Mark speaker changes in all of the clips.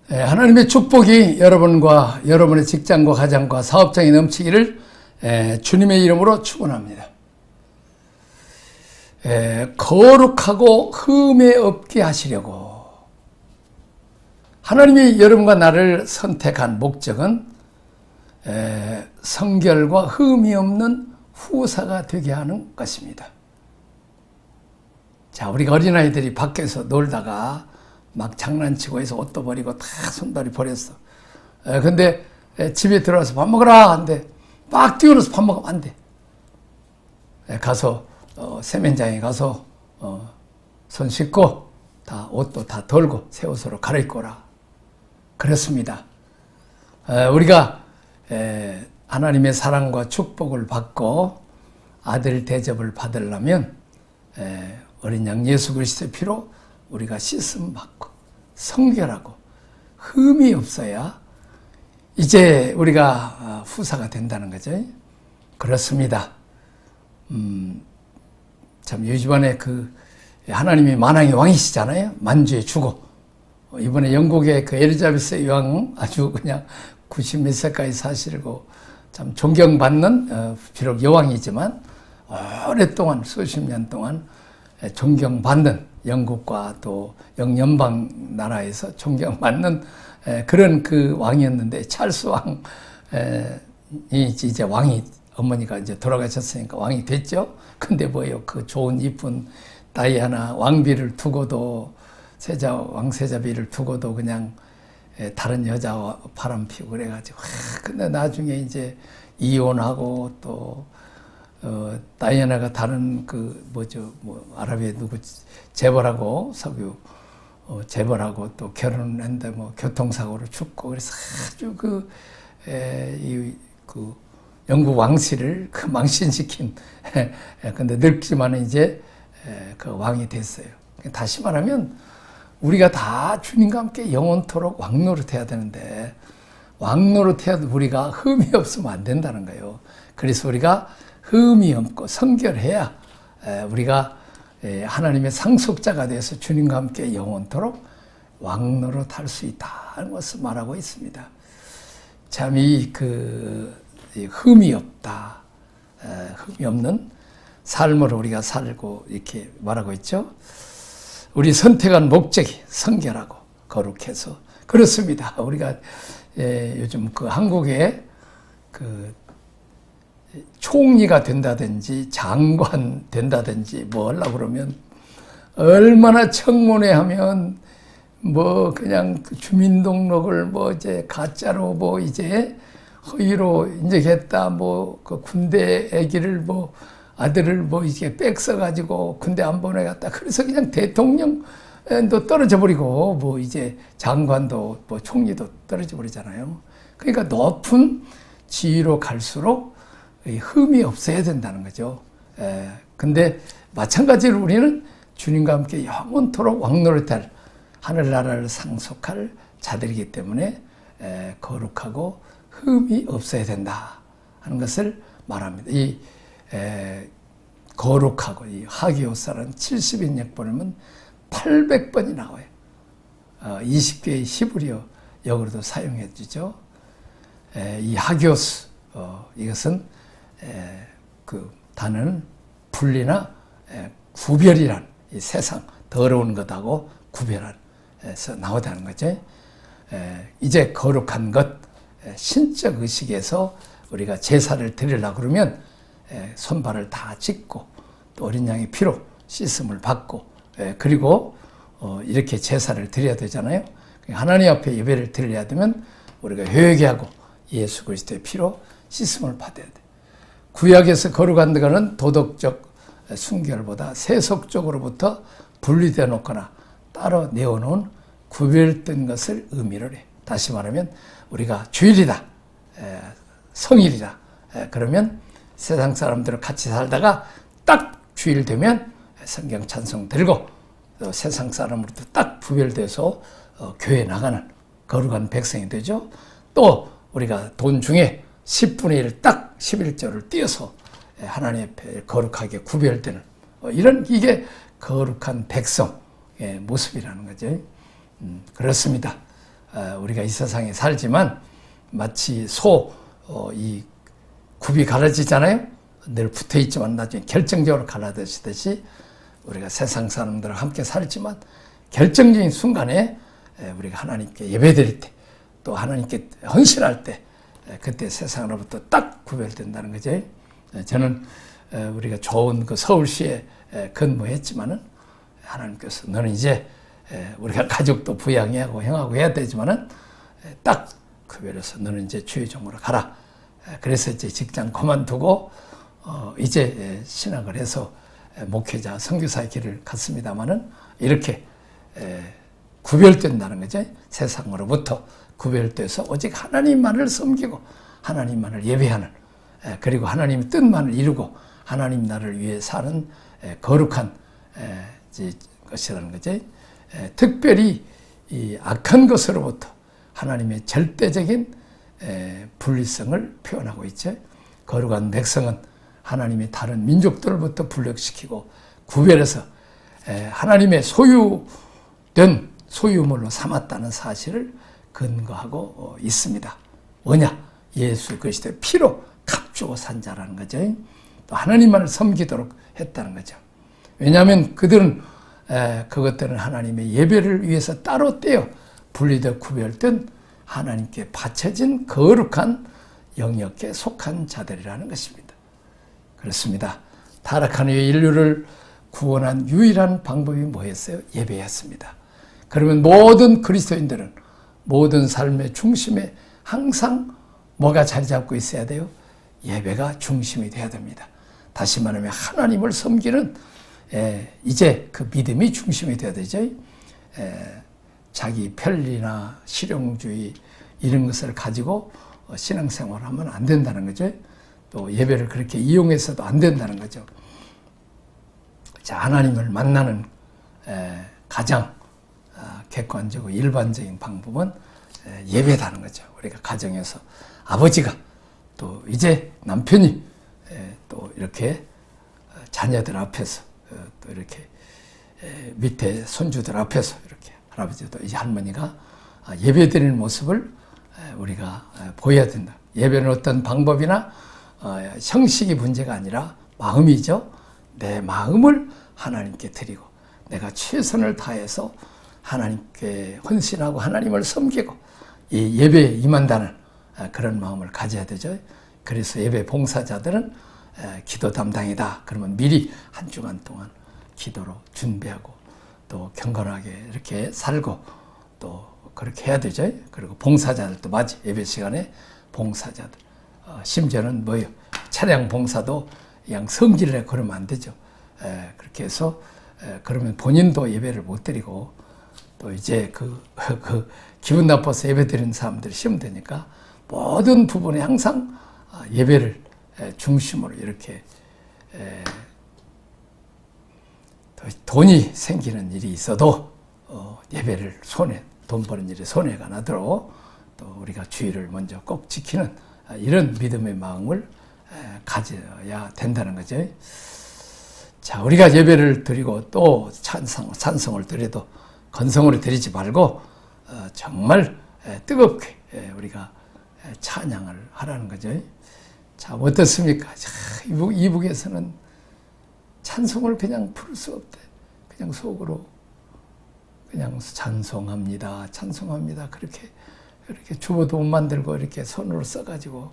Speaker 1: 하나님의 축복이 여러분과 여러분의 직장과 가정과 사업장에 넘치기를 주님의 이름으로 축원합니다. 거룩하고 흠에 없게 하시려고 하나님이 여러분과 나를 선택한 목적은 성결과 흠이 없는 후사가 되게 하는 것입니다. 자, 우리가 어린아이들이 밖에서 놀다가 막 장난치고 해서 옷도 버리고 다 손발이 버렸어. 근데 집에 들어와서 밥 먹으라 하는데 막 뛰어나서 밥 먹으면 안 돼. 가서 세면장에 가서 손 씻고 다 옷도 다 덜고 새 옷으로 갈아입고 오라. 그렇습니다. 우리가 하나님의 사랑과 축복을 받고 아들 대접을 받으려면 어린 양 예수 그리스도의 피로 우리가 씻음 받고 성결하고 흠이 없어야 이제 우리가 후사가 된다는 거죠. 그렇습니다. 참 이번에 하나님이 만왕의 왕이시잖아요. 만주의 주고 이번에 영국의 엘리자베스 여왕 아주 그냥 90몇 세까지 사시고 참 존경받는 비록 여왕이지만 오랫동안 수십 년 동안 존경받는 영국과 또 영연방 나라에서 존경받는 그런 왕이었는데 찰스 왕이 이제 왕이 어머니가 이제 돌아가셨으니까 왕이 됐죠. 근데 뭐예요? 그 좋은 이쁜 다이아나 왕비를 두고도 왕세자비를 두고도 그냥 다른 여자와 바람 피우고 그래가지고 근데 나중에 이제 이혼하고 또 다이애나가 다른 아랍의 누구 재벌하고 석유 재벌하고 또 결혼을 했는데 교통사고로 죽고 그래서 아주 영국 왕실을 망신시킨 근데 늙지만 이제 그 왕이 됐어요. 다시 말하면 우리가 다 주님과 함께 영원토록 왕노릇해야 되는데 왕노릇해도 우리가 흠이 없으면 안 된다는 거예요. 그래서 우리가 흠이 없고 성결해야 우리가 하나님의 상속자가 되어서 주님과 함께 영원토록 왕노릇할 수 있다는 것을 말하고 있습니다. 참 흠이 없다, 흠이 없는 삶으로 우리가 살고 이렇게 말하고 있죠. 우리 선택한 목적이 성결하고 거룩해서 그렇습니다. 우리가 요즘 한국에 총리가 된다든지 장관 된다든지 뭐 하려고 그러면 얼마나 청문회 하면 그냥 주민등록을 이제 가짜로 이제 허위로 인정했다 군대 애기를 아들을 이게 뺏어가지고 군대 안 보내갔다. 그래서 그냥 대통령도 떨어져 버리고 이제 장관도 총리도 떨어져 버리잖아요. 그러니까 높은 지위로 갈수록 흠이 없어야 된다는 거죠. 근데 마찬가지로 우리는 주님과 함께 영원토록 왕노릇할 하늘나라를 상속할 자들이기 때문에 거룩하고 흠이 없어야 된다 하는 것을 말합니다. 거룩하고 이 하기오사라는 70인역 보면 800번이 나와요. 20개의 히브리어 역으로도 사용해 주죠. 이 하기오스 이것은 단어는 분리나 구별이란 이 세상 더러운 것하고 구별해서 나오다는 거죠. 이제 거룩한 것 신적 의식에서 우리가 제사를 드리려고 그러면 손발을 다 찢고 또 어린 양의 피로 씻음을 받고 그리고 이렇게 제사를 드려야 되잖아요. 하나님 앞에 예배를 드려야 되면 우리가 회개하고 예수 그리스도의 피로 씻음을 받아야 돼. 구약에서 거룩한 것은 도덕적 순결보다 세속적으로부터 분리되어 놓거나 따로 내어놓은 구별된 것을 의미를 해. 다시 말하면 우리가 주일이다, 성일이다. 그러면 세상 사람들과 같이 살다가 딱 주일 되면 성경 찬송 들고 또 세상 사람으로부터 딱 구별돼서 교회에 나가는 거룩한 백성이 되죠. 또 우리가 돈 중에 10분의 1을 딱 11조를 띄어서 하나님 앞에 거룩하게 구별되는 이게 거룩한 백성의 모습이라는 거죠. 그렇습니다. 우리가 이 세상에 살지만 마치 이 굽이 갈라지잖아요. 늘 붙어있지만 나중에 결정적으로 갈라지듯이 우리가 세상 사람들과 함께 살지만 결정적인 순간에 우리가 하나님께 예배드릴 때 또 하나님께 헌신할 때 그때 세상으로부터 딱 구별된다는 거죠. 저는 우리가 좋은 그 서울시에 근무했지만은 하나님께서 너는 이제 우리가 가족도 부양해야 하고 형하고 해야 되지만은 딱 구별해서 너는 이제 주의 종으로 가라. 그래서 이제 직장 그만두고 이제 신학을 해서 목회자 선교사의 길을 갔습니다만은 이렇게 구별된다는 거죠. 세상으로부터 구별돼서 오직 하나님만을 섬기고 하나님만을 예배하는 그리고 하나님의 뜻만을 이루고 하나님 나라를 위해 사는 거룩한 것이라는 거죠. 특별히 이 악한 것으로부터 하나님의 절대적인 분리성을 표현하고 있죠. 거룩한 백성은 하나님의 다른 민족들로부터 분력시키고 구별해서 하나님의 소유된 소유물로 삼았다는 사실을 근거하고 있습니다. 뭐냐? 예수 그리스도의 피로 값주고 산 자라는 거죠. 또 하나님만을 섬기도록 했다는 거죠. 왜냐하면 그들은 그것들은 하나님의 예배를 위해서 따로 떼어 분리되어 구별된 하나님께 바쳐진 거룩한 영역에 속한 자들이라는 것입니다. 그렇습니다. 타락한 후에 인류를 구원한 유일한 방법이 뭐였어요? 예배였습니다. 그러면 모든 그리스도인들은 모든 삶의 중심에 항상 뭐가 자리 잡고 있어야 돼요? 예배가 중심이 돼야 됩니다. 다시 말하면 하나님을 섬기는 이제 그 믿음이 중심이 돼야 되죠. 자기 편리나 실용주의 이런 것을 가지고 신앙생활을 하면 안 된다는 거죠. 또 예배를 그렇게 이용해서도 안 된다는 거죠. 자, 하나님을 만나는 가장 객관적이고 일반적인 방법은 예배다는 거죠. 우리가 가정에서 아버지가 또 이제 남편이 또 이렇게 자녀들 앞에서 또 이렇게 밑에 손주들 앞에서 이렇게 할아버지도 이제 할머니가 예배드리는 모습을 우리가 보여야 된다. 예배는 어떤 방법이나 형식이 문제가 아니라 마음이죠. 내 마음을 하나님께 드리고 내가 최선을 다해서 하나님께 헌신하고 하나님을 섬기고 이 예배에 임한다는 그런 마음을 가져야 되죠. 그래서 예배 봉사자들은 기도 담당이다. 그러면 미리 한 주간 동안 기도로 준비하고 또 경건하게 이렇게 살고 또 그렇게 해야 되죠. 그리고 봉사자들도 맞지. 예배 시간에 봉사자들. 심지어는 뭐예요? 차량 봉사도 그냥 성질내 그러면 안 되죠. 그렇게 해서 그러면 본인도 예배를 못 드리고 또 이제 그 기분 나빠서 예배 드리는 사람들이 시험 되니까 모든 부분에 항상 예배를 중심으로 이렇게 돈이 생기는 일이 있어도 예배를 돈 버는 일에 손해가 나도록 또 우리가 주의를 먼저 꼭 지키는 이런 믿음의 마음을 가져야 된다는 거죠. 자, 우리가 예배를 드리고 또 찬송을 드려도 건성으로 드리지 말고 정말 뜨겁게 우리가 찬양을 하라는 거죠. 자, 어떻습니까? 자, 이북에서는 찬송을 그냥 부를 수 없대. 그냥 속으로 그냥 찬송합니다. 그렇게 주보도 못 만들고 이렇게 손으로 써가지고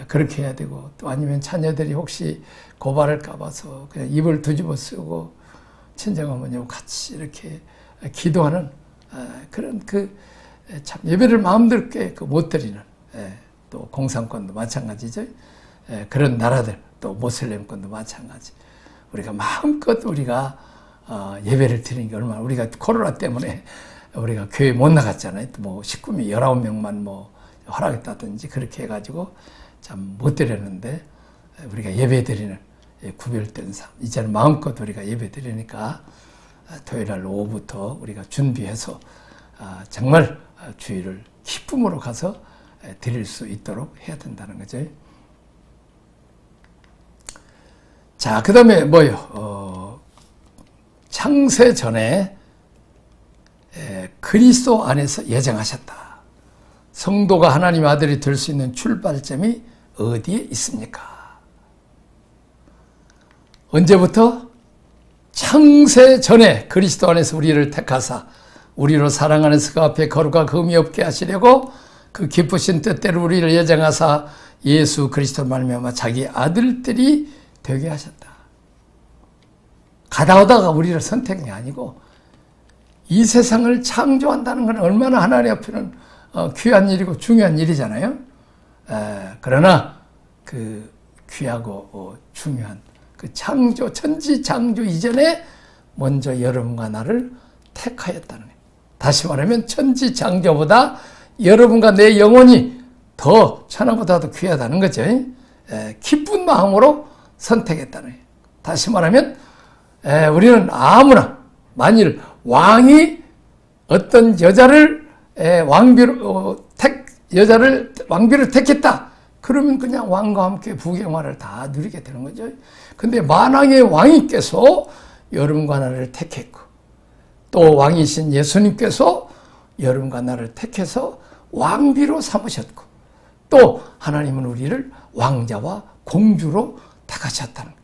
Speaker 1: 그렇게 해야 되고 또 아니면 자녀들이 혹시 고발할까 봐서 그냥 입을 뒤집어 쓰고 친정어머니하고 같이 이렇게 기도하는 그런 참 예배를 마음대로 못 드리는 또 공산권도 마찬가지죠. 그런 나라들 또 모슬렘권도 마찬가지. 우리가 마음껏 우리가 예배를 드리는 게 얼마나 우리가 코로나 때문에 우리가 교회 못 나갔잖아요. 뭐 식구미 19명만 뭐 허락했다든지 그렇게 해가지고 참 못 드렸는데 우리가 예배 드리는 구별된 삶. 이제는 마음껏 우리가 예배 드리니까 토요일날 오후부터 우리가 준비해서 정말 주일을 기쁨으로 가서 드릴 수 있도록 해야 된다는 거죠. 자, 그 다음에 뭐요? 창세 전에 그리스도 안에서 예정하셨다. 성도가 하나님의 아들이 될 수 있는 출발점이 어디에 있습니까? 언제부터? 창세 전에 그리스도 안에서 우리를 택하사 우리로 사랑 안에서 그 앞에 거룩과 흠이 없게 하시려고 그 기쁘신 뜻대로 우리를 예정하사 예수 그리스도 말미암아 자기 아들들이 되게 하셨다. 가다 오다가 우리를 선택이 아니고 이 세상을 창조한다는 건 얼마나 하나님 앞에는 귀한 일이고 중요한 일이잖아요. 그러나 그 귀하고 중요한 그 창조, 천지 창조 이전에 먼저 여러분과 나를 택하였다는 거예요. 다시 말하면 천지 창조보다 여러분과 내 영혼이 더 천하보다도 귀하다는 거죠. 기쁜 마음으로 선택했다는 거예요. 다시 말하면 우리는 아무나 만일 왕이 어떤 여자를 왕비를 택했다. 그러면 그냥 왕과 함께 부귀영화를 다 누리게 되는 거죠. 근데 만왕의 왕이께서 여러분과 나를 택했고 또 왕이신 예수님께서 여러분과 나를 택해서 왕비로 삼으셨고 또 하나님은 우리를 왕자와 공주로 택하셨다는 거예요.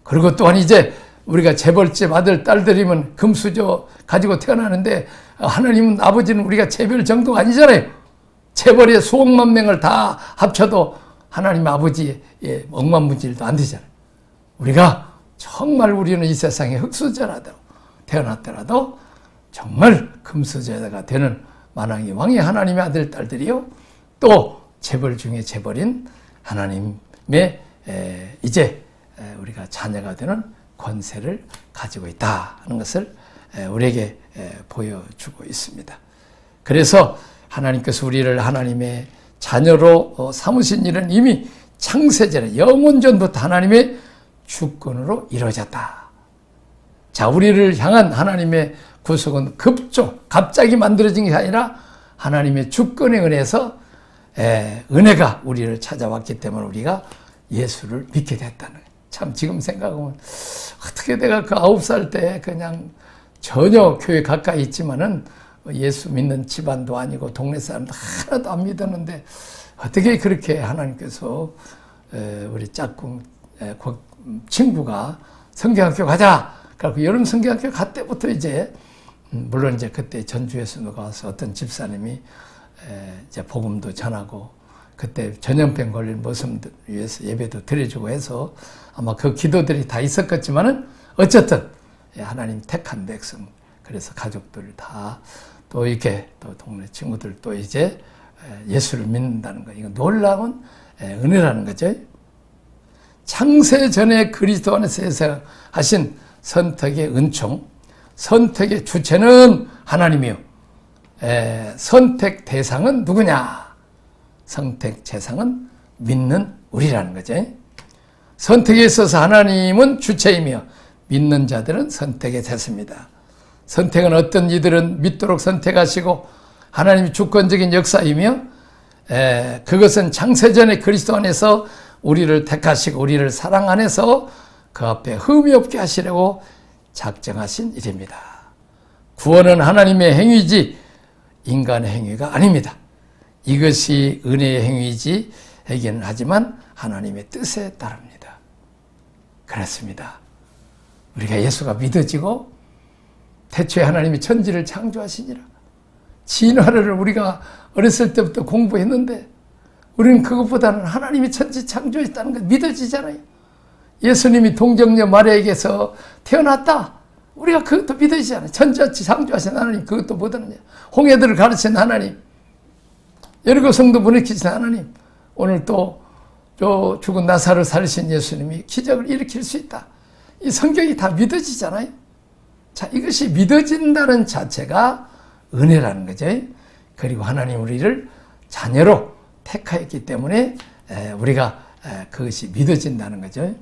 Speaker 1: 그리고 또한 이제 우리가 재벌집 아들 딸들이면 금수저 가지고 태어나는데 하나님은 아버지는 우리가 재벌 정도가 아니잖아요. 재벌의 수억만 명을 다 합쳐도 하나님 아버지의 억만무질도 안 되잖아요. 우리가 정말 우리는 이 세상에 흙수저라도 태어났더라도 정말 금수저가 되는 만왕의 왕의 하나님의 아들 딸들이요. 또 재벌 중에 재벌인 하나님의 이제 우리가 자녀가 되는 권세를 가지고 있다 하는 것을 우리에게 보여주고 있습니다. 그래서 하나님께서 우리를 하나님의 자녀로 삼으신 일은 이미 창세전에 영원전부터 하나님의 주권으로 이루어졌다. 자, 우리를 향한 하나님의 구속은 갑자기 만들어진 게 아니라 하나님의 주권에 의해서 은혜가 우리를 찾아왔기 때문에 우리가 예수를 믿게 됐다는 거예요. 참 지금 생각하면 어떻게 내가 그 9살 때 그냥 전혀 교회 가까이 있지만은 예수 믿는 집안도 아니고 동네 사람도 하나도 안 믿었는데 어떻게 그렇게 하나님께서 우리 짝꿍 친구가 성경학교 가자. 그래서 여름 성경학교 갈 때부터 이제 물론 이제 그때 전주에서 누가 와서 어떤 집사님이 이제 복음도 전하고 그때 전염병 걸린 모습들 위해서 예배도 드려주고 해서 아마 그 기도들이 다 있었겠지만은 어쨌든 하나님 택한 백성 그래서 가족들 다 또 이렇게 또 동네 친구들 또 이제 예수를 믿는다는 거 이거 놀라운 은혜라는 거죠. 창세 전에 그리스도 안에서 하신 선택의 은총, 선택의 주체는 하나님이요. 선택 대상은 누구냐? 선택 대상은 믿는 우리라는 거죠. 선택에 있어서 하나님은 주체이며 믿는 자들은 선택의 대상입니다. 선택은 어떤 이들은 믿도록 선택하시고 하나님이 주권적인 역사이며 그것은 창세전에 그리스도 안에서 우리를 택하시고 우리를 사랑 안에서 그 앞에 흠이 없게 하시려고 작정하신 일입니다. 구원은 하나님의 행위지 인간의 행위가 아닙니다. 이것이 은혜의 행위지 하기는 하지만 하나님의 뜻에 따릅니다. 그렇습니다. 우리가 예수가 믿어지고 태초에 하나님이 천지를 창조하시니라. 진화를 우리가 어렸을 때부터 공부했는데 우리는 그것보다는 하나님이 천지 창조했다는 것 믿어지잖아요. 예수님이 동정녀 마리아에게서 태어났다. 우리가 그것도 믿어지잖아요. 천지 창조하신 하나님 그것도 못하느냐. 홍해들을 가르친 하나님, 여리고 성도 문일으키신 하나님, 오늘 또 죽은 나사를 살리신 예수님이 기적을 일으킬 수 있다. 이 성경이 다 믿어지잖아요. 자, 이것이 믿어진다는 자체가 은혜라는 거죠. 그리고 하나님 우리를 자녀로 택하였기 때문에 우리가 그것이 믿어진다는 거죠.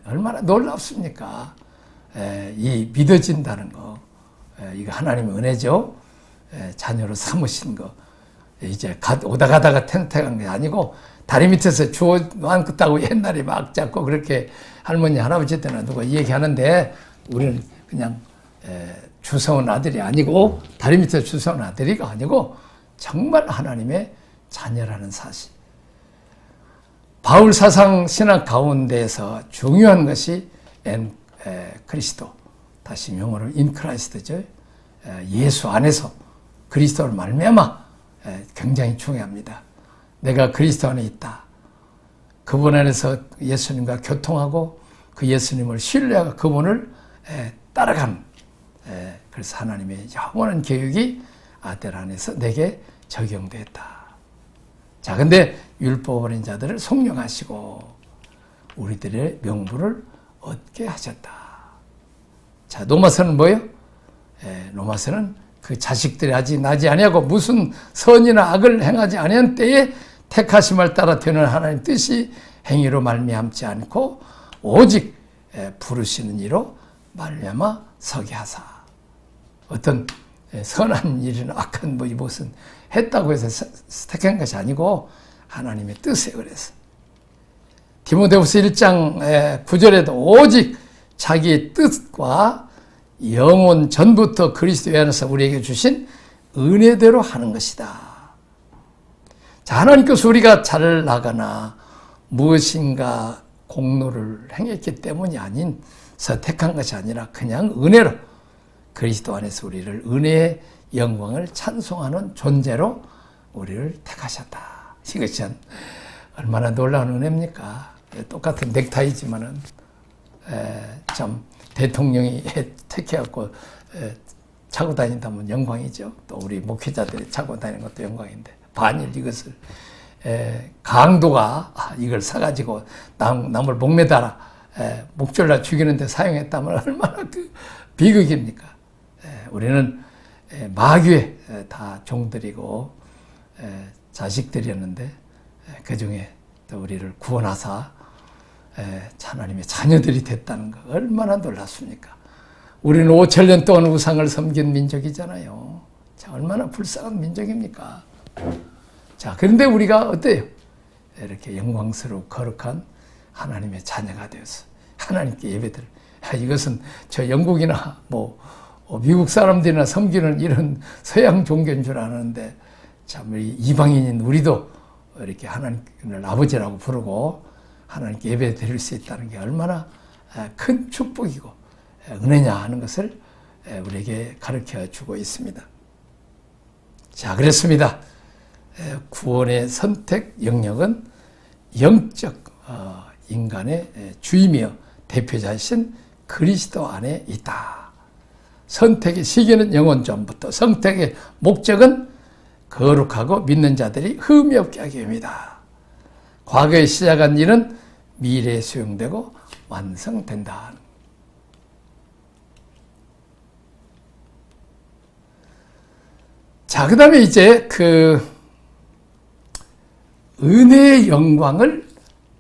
Speaker 1: 얼마나 놀랍습니까? 이 믿어진다는 거, 이거 하나님의 은혜죠. 자녀로 삼으신 거. 이제 오다 가다가 택한 게 아니고 다리 밑에서 주워 놓았다고 옛날에 막 잡고 그렇게 할머니 할아버지 때나 누가 얘기하는데 우리는 그냥 주워온 아들이 아니고 다리 밑에 주워온 아들이가 아니고 정말 하나님의 자녀라는 사실. 바울 사상 신학 가운데에서 중요한 것이 그리스도, 다시 영어로 인 크라이스트죠. 예수 안에서 그리스도를 말미암아 굉장히 중요합니다. 내가 그리스도 안에 있다. 그분 안에서 예수님과 교통하고 그 예수님을 신뢰하고 그분을 따라가는, 그래서 하나님의 영원한 계획이 아들 안에서 내게 적용됐다. 자, 근데 율법 어린 자들을 속량하시고 우리들의 명부를 얻게 하셨다. 자, 로마서는 뭐예요? 로마서는 그 자식들이 아직 나지 아니하고 무슨 선이나 악을 행하지 아니한 때에 택하심을 따라 되는 하나님 뜻이 행위로 말미암지 않고 오직 부르시는 이로 말미암아 서게 하사. 어떤 선한 일이나 악한 무슨 했다고 해서 택한 것이 아니고 하나님의 뜻에 그래서. 디모데후서 1장 9절에도 오직 자기의 뜻과 영혼 전부터 그리스도 안에서 우리에게 주신 은혜대로 하는 것이다. 자, 하나님께서 우리가 잘 나가나 무엇인가 공로를 행했기 때문이 아닌 택한 것이 아니라 그냥 은혜로 그리스도 안에서 우리를 은혜의 영광을 찬송하는 존재로 우리를 택하셨다. 이것이 얼마나 놀라운 은혜입니까? 똑같은 넥타이지만은 참 대통령이 택해갖고 차고 다닌다면 영광이죠. 또 우리 목회자들이 차고 다니는 것도 영광인데 반일 이것을 강도가 이걸 사가지고 남을 목매달아 목졸라 죽이는데 사용했다면 얼마나 그 비극입니까? 우리는 마귀에 다 종들이고 자식들이었는데 그 중에 또 우리를 구원하사 하나님의 자녀들이 됐다는 거 얼마나 놀랍습니까? 우리는 5,000년 동안 우상을 섬긴 민족이잖아요. 자, 얼마나 불쌍한 민족입니까? 자, 그런데 우리가 어때요? 이렇게 영광스럽고 거룩한 하나님의 자녀가 되어서 하나님께 예배드려. 이것은 저 영국이나 미국 사람들이나 섬기는 이런 서양 종교인 줄 아는데 참 우리 이방인인 우리도 이렇게 하나님을 아버지라고 부르고 하나님께 예배 드릴 수 있다는 게 얼마나 큰 축복이고 은혜냐 하는 것을 우리에게 가르쳐 주고 있습니다. 자, 그렇습니다. 구원의 선택 영역은 영적 인간의 주이며 대표자이신 그리스도 안에 있다. 선택의 시기는 영원 전부터, 선택의 목적은 거룩하고 믿는 자들이 흠이 없게 하기 위함이다. 과거에 시작한 일은 미래에 수용되고 완성된다. 자, 그 다음에 이제 은혜의 영광을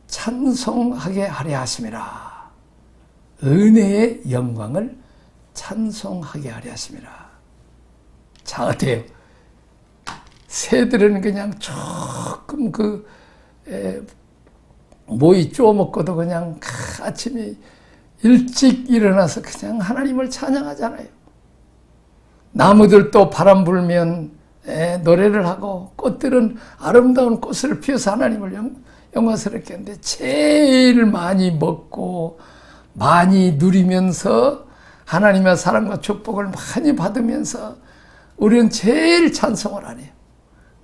Speaker 1: 찬송하게 하려 하심이라. 은혜의 영광을 찬송하게 하려 하심이라. 자, 어때요? 새들은 그냥 조금 모이 쪼먹고도 그냥 아침에 일찍 일어나서 그냥 하나님을 찬양하잖아요. 나무들도 바람 불면 노래를 하고 꽃들은 아름다운 꽃을 피워서 하나님을 영광스럽게 하는데 제일 많이 먹고 많이 누리면서 하나님의 사랑과 축복을 많이 받으면서 우리는 제일 찬송을 안 해요.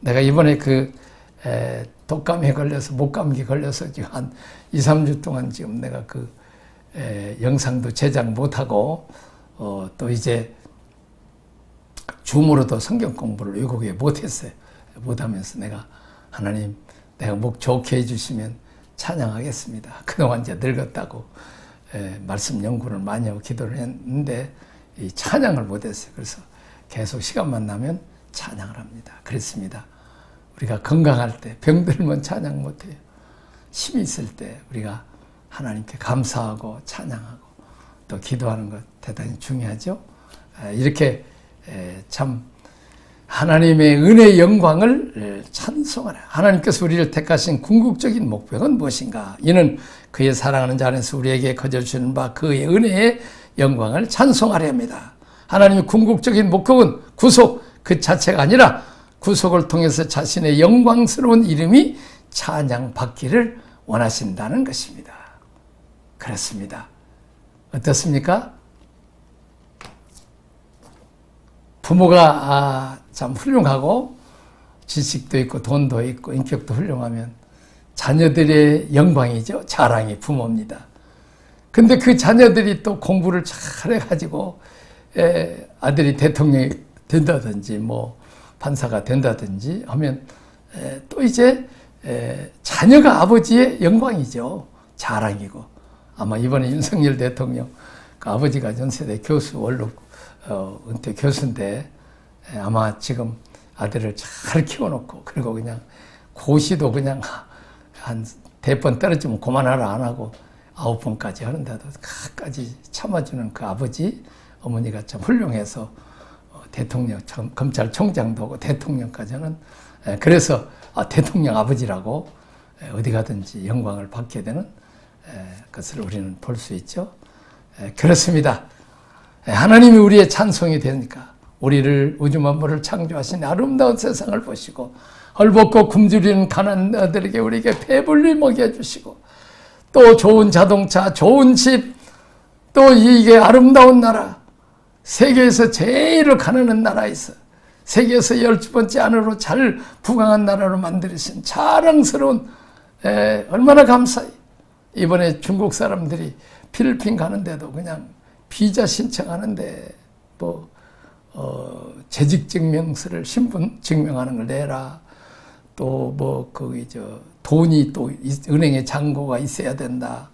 Speaker 1: 내가 이번에 독감에 걸려서 목감기 걸려서 지금 한 2-3주 동안 지금 내가 영상도 제작 못하고 또 이제 줌으로도 성경 공부를 외국에 못했어요. 못하면서 내가 하나님 내가 목 좋게 해주시면 찬양하겠습니다. 그동안 이제 늙었다고 말씀 연구를 많이 하고 기도를 했는데 이 찬양을 못했어요. 그래서 계속 시간만 나면 찬양을 합니다. 그랬습니다. 우리가 건강할 때 병들면 찬양 못해요. 힘이 있을 때 우리가 하나님께 감사하고 찬양하고 또 기도하는 것 대단히 중요하죠. 이렇게 참 하나님의 은혜의 영광을 찬송하라. 하나님께서 우리를 택하신 궁극적인 목표는 무엇인가? 이는 그의 사랑하는 자 안에서 우리에게 거저 주시는 바 그의 은혜의 영광을 찬송하려 합니다. 하나님의 궁극적인 목적은 구속 그 자체가 아니라 구속을 통해서 자신의 영광스러운 이름이 찬양받기를 원하신다는 것입니다. 그렇습니다. 어떻습니까? 부모가 참 훌륭하고 지식도 있고 돈도 있고 인격도 훌륭하면 자녀들의 영광이죠. 자랑이 부모입니다. 근데 그 자녀들이 또 공부를 잘해가지고 아들이 대통령이 된다든지 뭐 판사가 된다든지 하면 또 이제 자녀가 아버지의 영광이죠. 자랑이고. 아마 이번에 윤석열 대통령 그 아버지가 전세대 교수 원로 은퇴 교수인데 아마 지금 아들을 잘 키워놓고 그리고 그냥 고시도 그냥 한 대번 떨어지면 그만하라 안 하고 9번까지 하는데도 끝까지 참아주는 그 아버지 어머니가 참 훌륭해서 대통령 검찰총장도 하고 대통령까지 하는 그래서 대통령 아버지라고 어디 가든지 영광을 받게 되는 것을 우리는 볼 수 있죠. 그렇습니다. 하나님이 우리의 찬송이 되니까 우리를 우주 만물을 창조하신 아름다운 세상을 보시고 헐벗고 굶주리는 가난아들에게 우리에게 배불리 먹여주시고 또 좋은 자동차, 좋은 집, 또 이게 아름다운 나라, 세계에서 제일 가난한 나라에서 세계에서 12번째 안으로 잘 부강한 나라로 만드신 자랑스러운 얼마나 감사해. 이번에 중국 사람들이 필리핀 가는데도 그냥 비자 신청하는데 재직 증명서를 신분 증명하는 걸 내라. 또 돈이 또 은행에 잔고가 있어야 된다.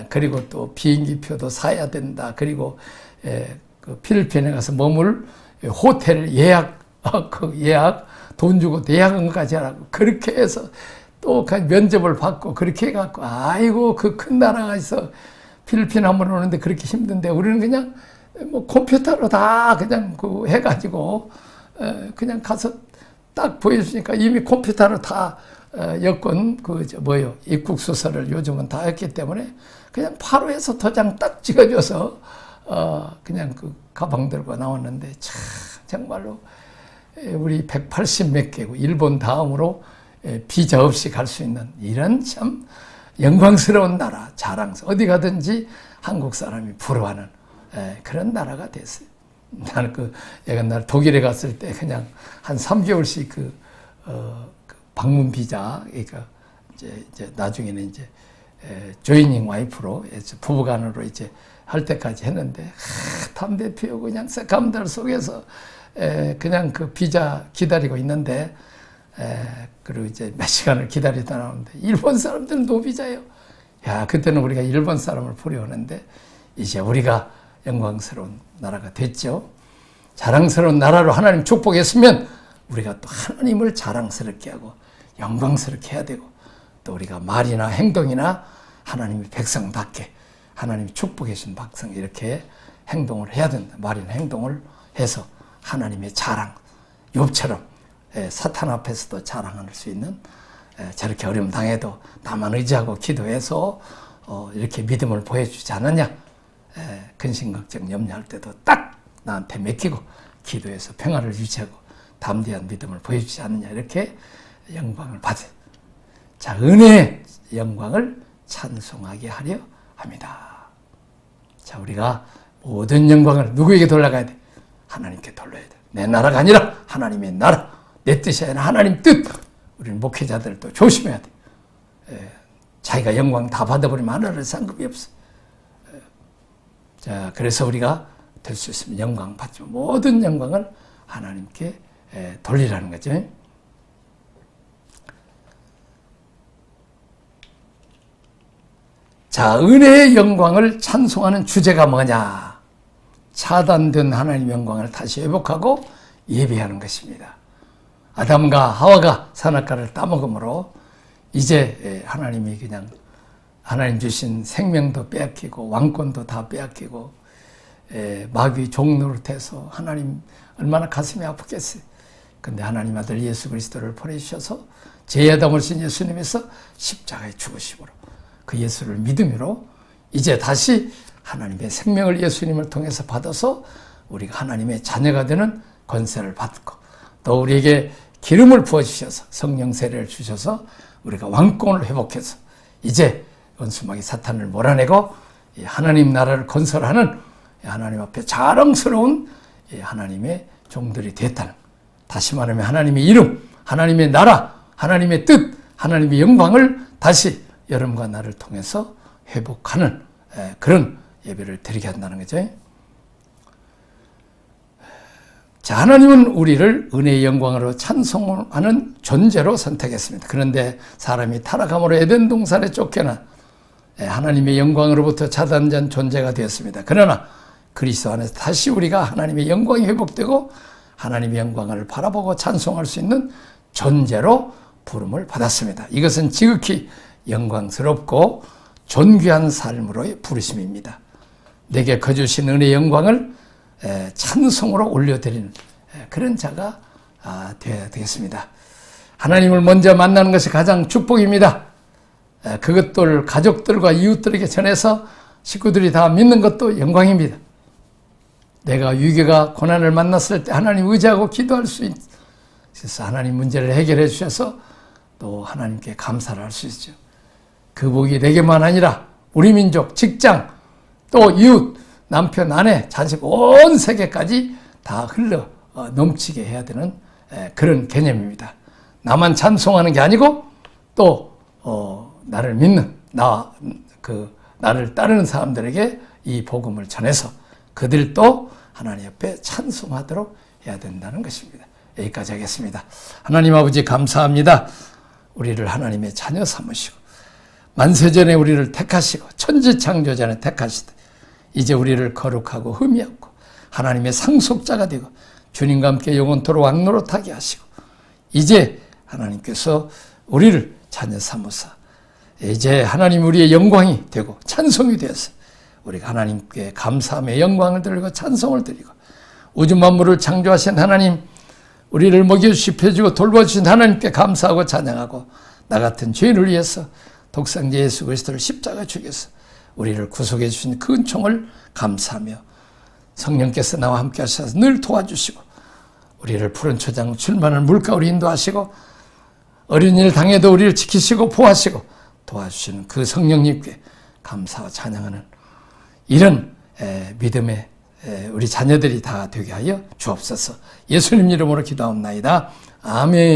Speaker 1: 그리고 또 비행기표도 사야 된다. 그리고 그 필리핀에 가서 머물 호텔 예약 돈 주고 예약한 것까지 하라고 그렇게 해서 또 면접을 받고 그렇게 해갖고 아이고 그 큰 나라가 있어 필리핀 한번 오는데 그렇게 힘든데 우리는 그냥 뭐 컴퓨터로 다 그냥 해가지고 그냥 가서 딱 보여주니까 이미 컴퓨터로 다 여권 입국 수서를 요즘은 다 했기 때문에 그냥 바로 해서 도장 딱 찍어줘서 그냥 그 가방 들고 나왔는데 참 정말로 우리 180 몇 개국 일본 다음으로 비자 없이 갈 수 있는 이런 참 영광스러운 나라 자랑스러운 어디 가든지 한국 사람이 부러워하는 그런 나라가 됐어요. 나는 옛날 독일에 갔을 때 그냥 한 3개월씩 그 방문 비자, 그러니까 이제 나중에는 이제 조이닝 와이프로 부부간으로 이제 할 때까지 했는데 담배 피우고 그냥 새까만들 속에서 그냥 그 비자 기다리고 있는데 그리고 이제 몇 시간을 기다리다 나오는데 일본 사람들은 노비자예요. 야 그때는 우리가 일본 사람을 부려오는데 이제 우리가 영광스러운 나라가 됐죠. 자랑스러운 나라로 하나님 축복했으면 우리가 또 하나님을 자랑스럽게 하고 영광스럽게 해야 되고 또 우리가 말이나 행동이나 하나님의 백성답게 하나님이 축복해 주신 백성 이렇게 행동을 해야 된다. 말이나 행동을 해서 하나님의 자랑, 욥처럼 사탄 앞에서도 자랑할 수 있는 저렇게 어려움 당해도 나만 의지하고 기도해서 이렇게 믿음을 보여주지 않느냐. 근심 걱정 염려할 때도 딱 나한테 맡기고 기도해서 평화를 유지하고 담대한 믿음을 보여주지 않느냐 이렇게 영광을 받아. 자, 은혜의 영광을 찬송하게 하려 합니다. 자, 우리가 모든 영광을 누구에게 돌려가야 돼? 하나님께 돌려야 돼. 내 나라가 아니라 하나님의 나라. 내 뜻이 아니라 하나님 뜻. 우리는 목회자들도 조심해야 돼. 자기가 영광 다 받아버리면 하나를 상급이 없어. 자, 그래서 우리가 될 수 있으면 영광 받지 모든 영광을 하나님께 돌리라는 거죠. 자, 은혜의 영광을 찬송하는 주제가 뭐냐? 차단된 하나님의 영광을 다시 회복하고 예배하는 것입니다. 아담과 하와가 선악과를 따먹음으로 이제 하나님이 그냥 하나님 주신 생명도 빼앗기고 왕권도 다 빼앗기고 마귀 종노릇해서 하나님 얼마나 가슴이 아프겠어요. 근데 하나님 아들 예수 그리스도를 보내주셔서 제2아담을 신 예수님에서 십자가에 죽으심으로 그 예수를 믿음으로 이제 다시 하나님의 생명을 예수님을 통해서 받아서 우리가 하나님의 자녀가 되는 권세를 받고 또 우리에게 기름을 부어주셔서 성령 세례를 주셔서 우리가 왕권을 회복해서 이제 원수마귀 사탄을 몰아내고 하나님 나라를 건설하는 하나님 앞에 자랑스러운 하나님의 종들이 됐다는, 다시 말하면 하나님의 이름, 하나님의 나라, 하나님의 뜻, 하나님의 영광을 다시 여러분과 나를 통해서 회복하는 그런 예배를 드리게 한다는 거죠. 자, 하나님은 우리를 은혜의 영광으로 찬송하는 존재로 선택했습니다. 그런데 사람이 타락함으로 에덴 동산에 쫓겨나 하나님의 영광으로부터 차단된 존재가 되었습니다. 그러나 그리스도 안에서 다시 우리가 하나님의 영광이 회복되고 하나님의 영광을 바라보고 찬송할 수 있는 존재로 부름을 받았습니다. 이것은 지극히 영광스럽고 존귀한 삶으로의 부르심입니다. 내게 거주신 은혜의 영광을 찬송으로 올려드리는 그런 자가 되어야 되겠습니다. 하나님을 먼저 만나는 것이 가장 축복입니다. 그것들 가족들과 이웃들에게 전해서 식구들이 다 믿는 것도 영광입니다. 내가 위기가 고난을 만났을 때 하나님 의지하고 기도할 수 있어서 하나님 문제를 해결해 주셔서 또 하나님께 감사를 할 수 있죠. 그 복이 내게만 아니라 우리 민족, 직장, 또 이웃, 남편, 아내, 자식, 온 세계까지 다 흘러 넘치게 해야 되는 그런 개념입니다. 나만 찬송하는 게 아니고 또 나를 믿는 나를 따르는 사람들에게 이 복음을 전해서 그들도 하나님 앞에 찬송하도록 해야 된다는 것입니다. 여기까지 하겠습니다. 하나님 아버지 감사합니다. 우리를 하나님의 자녀 삼으시고 만세전에 우리를 택하시고 천지창조전에 택하시되 이제 우리를 거룩하고 흠이 없고 하나님의 상속자가 되고 주님과 함께 영원토록 왕노릇하게 하시고 이제 하나님께서 우리를 자녀 삼으사 이제 하나님 우리의 영광이 되고 찬송이 되어서 우리가 하나님께 감사함의 영광을 드리고 찬송을 드리고 우주 만물을 창조하신 하나님, 우리를 먹여주시고 펴주고 돌봐주신 하나님께 감사하고 찬양하고 나 같은 죄인을 위해서 독생자 예수 그리스도를 십자가에 죽여서 우리를 구속해 주신 그 은총을 감사하며 성령께서 나와 함께 하셔서 늘 도와주시고 우리를 푸른 초장 출만한 물가로 인도하시고 어려운 일 당해도 우리를 지키시고 보호하시고 도와주시는 그 성령님께 감사와 찬양하는 이런 믿음의 우리 자녀들이 다 되게 하여 주옵소서. 예수님 이름으로 기도하옵나이다. 아멘.